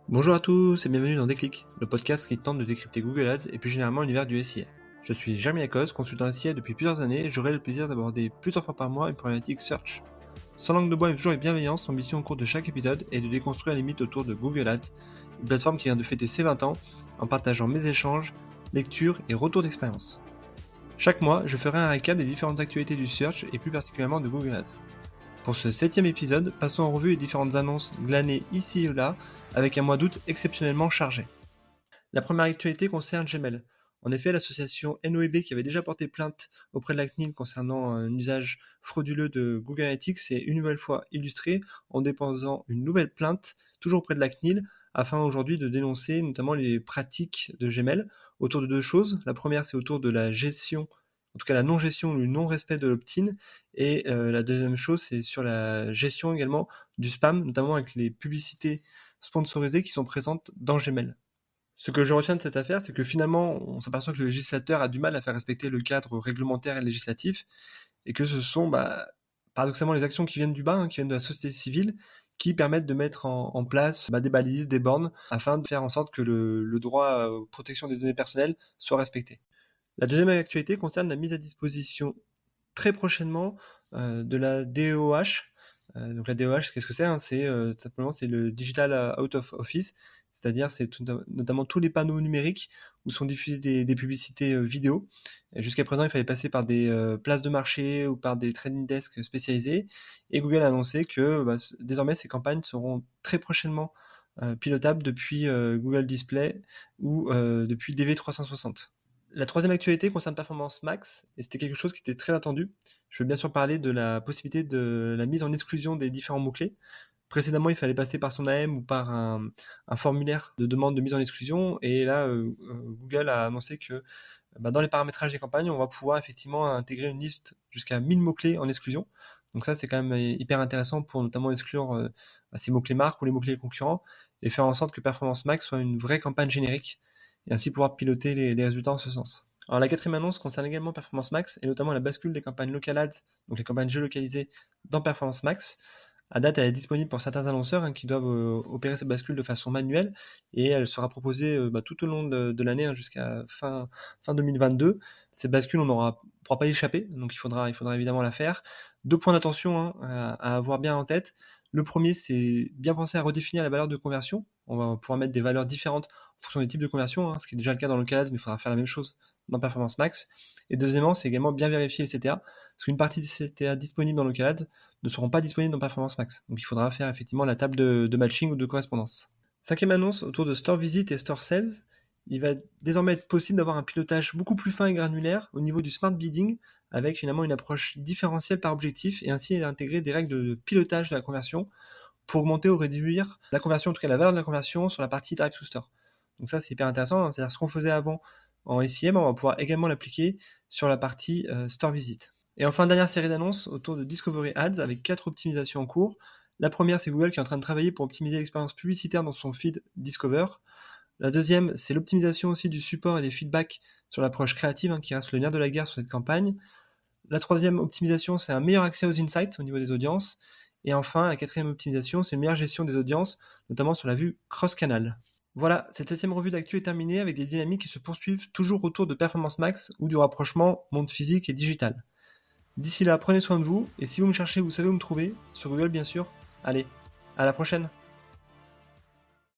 Bonjour à tous et bienvenue dans Déclic, le podcast qui tente de décrypter Google Ads et plus généralement l'univers du SIA. Je suis Jeremy Lacoste, consultant SIA depuis plusieurs années et j'aurai le plaisir d'aborder plusieurs fois par mois une problématique search. Sans langue de bois et toujours avec bienveillance, l'ambition au cours de chaque épisode est de déconstruire les mythes autour de Google Ads, une plateforme qui vient de fêter ses 20 ans en partageant mes échanges, lectures et retours d'expérience. Chaque mois, je ferai un récap des différentes actualités du search et plus particulièrement de Google Ads. Pour ce 7e épisode, passons en revue les différentes annonces glanées ici et là, avec un mois d'août exceptionnellement chargé. La première actualité concerne Gmail. En effet, l'association NOEB qui avait déjà porté plainte auprès de la CNIL concernant un usage frauduleux de Google Analytics est une nouvelle fois illustré en déposant une nouvelle plainte, toujours auprès de la CNIL, afin aujourd'hui de dénoncer notamment les pratiques de Gmail autour de deux choses. La première, c'est autour de la gestion, en tout cas la non-gestion ou le non-respect de l'opt-in, et la deuxième chose, c'est sur la gestion également du spam, notamment avec les publicités sponsorisées qui sont présentes dans Gmail. Ce que je retiens de cette affaire, c'est que finalement, on s'aperçoit que le législateur a du mal à faire respecter le cadre réglementaire et législatif, et que ce sont paradoxalement les actions qui viennent du bas, qui viennent de la société civile, qui permettent de mettre en place des balises, des bornes, afin de faire en sorte que le droit aux protections des données personnelles soit respecté. La deuxième actualité concerne la mise à disposition très prochainement de la DOH. Donc la DOH, qu'est-ce que c'est C'est simplement c'est le Digital Out of Office, c'est-à-dire c'est notamment tous les panneaux numériques où sont diffusées des publicités vidéo. Jusqu'à présent, il fallait passer par des places de marché ou par des trading desks spécialisés. Et Google a annoncé que désormais ces campagnes seront très prochainement pilotables depuis Google Display ou depuis DV360. La troisième actualité concerne Performance Max, et c'était quelque chose qui était très attendu. Je veux bien sûr parler de la possibilité de la mise en exclusion des différents mots-clés. Précédemment, il fallait passer par son AM ou par un formulaire de demande de mise en exclusion, et là, Google a annoncé que dans les paramétrages des campagnes, on va pouvoir effectivement intégrer une liste jusqu'à 1000 mots-clés en exclusion. Donc ça, c'est quand même hyper intéressant pour notamment exclure ces mots-clés marques ou les mots-clés concurrents, et faire en sorte que Performance Max soit une vraie campagne générique, et ainsi pouvoir piloter les résultats en ce sens. Alors la quatrième annonce concerne également Performance Max, et notamment la bascule des campagnes local ads, donc les campagnes géolocalisées dans Performance Max. À date, elle est disponible pour certains annonceurs qui doivent opérer cette bascule de façon manuelle, et elle sera proposée tout au long de l'année jusqu'à fin 2022. Cette bascule, on ne pourra pas y échapper, donc il faudra évidemment la faire. Deux points d'attention à avoir bien en tête. Le premier, c'est bien penser à redéfinir la valeur de conversion. On va pouvoir mettre des valeurs différentes en fonction des types de conversion, ce qui est déjà le cas dans Local Ads, mais il faudra faire la même chose dans Performance Max. Et deuxièmement, c'est également bien vérifier les CTA, parce qu'une partie des CTA disponibles dans Local Ads ne seront pas disponibles dans Performance Max. Donc il faudra faire effectivement la table de matching ou de correspondance. Cinquième annonce autour de Store Visit et Store Sales. Il va désormais être possible d'avoir un pilotage beaucoup plus fin et granulaire au niveau du Smart Bidding, avec finalement une approche différentielle par objectif, et ainsi intégrer des règles de pilotage de la conversion pour augmenter ou réduire la conversion, en tout cas la valeur de la conversion sur la partie Drive to Store. Donc ça, c'est hyper intéressant, c'est-à-dire ce qu'on faisait avant en SIM, on va pouvoir également l'appliquer sur la partie Store Visit. Et enfin, dernière série d'annonces autour de Discovery Ads avec 4 optimisations en cours. La première, c'est Google qui est en train de travailler pour optimiser l'expérience publicitaire dans son feed Discover. La deuxième, c'est l'optimisation aussi du support et des feedbacks sur l'approche créative qui reste le nerf de la guerre sur cette campagne. La troisième optimisation, c'est un meilleur accès aux insights au niveau des audiences. Et enfin, la quatrième optimisation, c'est une meilleure gestion des audiences, notamment sur la vue cross-canal. Voilà, cette 7e revue d'actu est terminée avec des dynamiques qui se poursuivent toujours autour de Performance Max ou du rapprochement monde physique et digital. D'ici là, prenez soin de vous, et si vous me cherchez, vous savez où me trouver, sur Google bien sûr. Allez, à la prochaine!